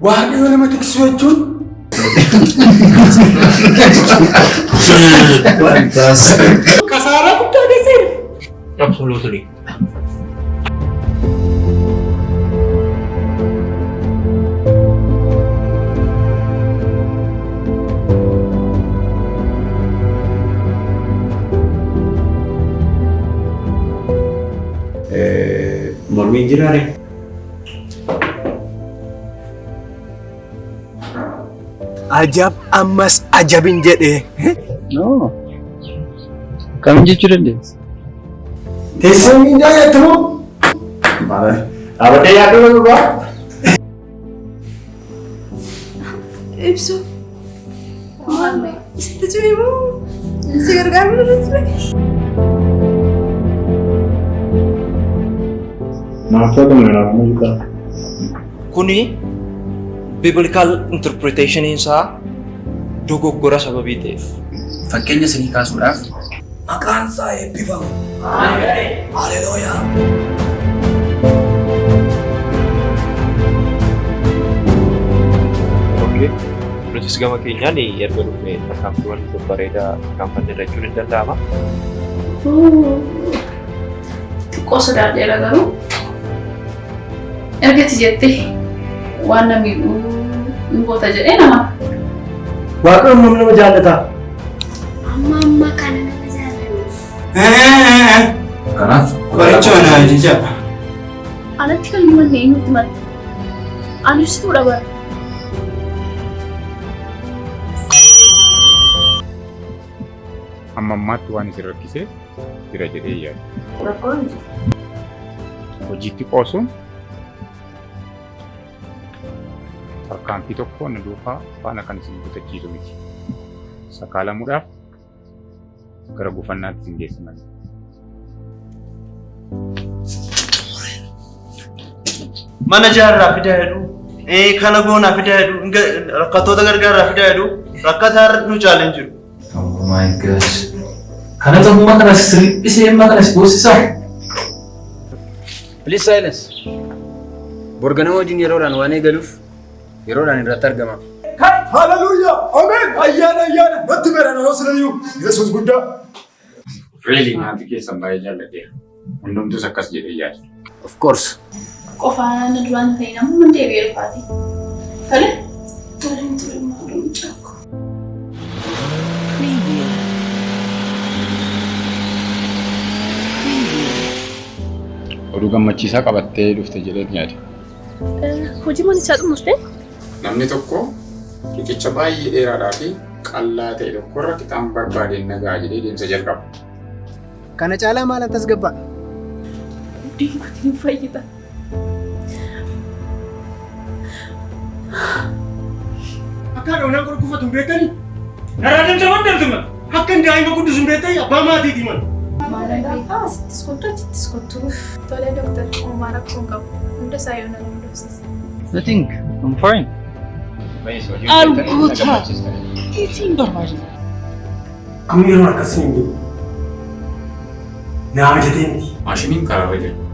Waaqayyo nama tiksu jechuun. Kasaaraa guddaa geessee. Absolutely. Mormiin jiraare. Ajab ammas ajabin jedhee. No. Kami jechuu dandeessa? Teessoon hin jaallattamu. Dhaabbatee yaaduu qabaa. Ibsu. Maal sitti cimeemoo si gargaaru irratti Kuni biblical interpretation isaa dogoggora sababii ta'eef. Fakkeenya isinii kaasuudhaaf Maqaan isaa eebbifamu. Haleluuyaa. Okay. Nutis gama keenyaan erga dhufnee tarkaanfiiwwan babbareedaa tarkaanfanne jechuun hin danda'ama. xiqqoo sodaadheera garuu ergati jettee waan namni hin goota jedhee nama. Waaqayyoon nama jaallata. Amma kana nama jaallatu. kanaaf Qoricha na ajajaa. Anatti kan himanne eenyutti malee? Anis tuudha bara. Amma ammaatti waan isin rakkisee jira jedhee yaada. Rakkoon Hojiitti qoosuun tarkaanfii tokko na duukaa faana kan isin guutachiisu miti. Sakaalamuudhaaf gara gufannaatti isin geessiman. Mana jaarraa fidaa jedhu, kana goonaa fidaa jedhu, rakkattoota gargaaraa fidaa jedhu, rakkataa nu caaleen jiru. Oh my gosh. Kana ta'ummaa kana sirriisee amma kana si boosisaa? Please silence. Borganama wajjin yeroodhaan waan eegaluuf yeroodhaan irratti argama. Haleluuyaa. Ameen. Ayyaana. Natti beeran osoo Yesuus guddaa. Really nyaati keessan baay'ee jaalladheera. Hundumtus akkas jedhee yaada. Of course. qofaan duraan ta'e namni hundi deebi'ee faati. Tole? Tole maalum caakku. Oduu gammachiisaa qabattee dhufte jedhee yaada. Hojii manichaa xumurtee? Namni tokko riqicha baay'ee dheeraadhaa fi qal'aa ta'e tokkorra qixaan barbaadeen nagaa jedhee deemsa jalqaba. Kana caalaa maal antas gabbaa? Diinkutiin fayyada. Akka dhawna qorqufatu hin beekani. Naraadamsa wandartuma. Akka hin daa'ima guddisu hin beekani abbaa maatiiti man. Maalaan beekaa asittis kottu achittis kottu. Tole dooktar Omar akkuma qabu. Hunda isaa yoo nama dubsisa. Nothing. I'm fine. Arguuta. Itiin barbaada. Amma yeroo akkasii hin jiru. Naa hojjetee miti. Maashiniin karaa irra jira.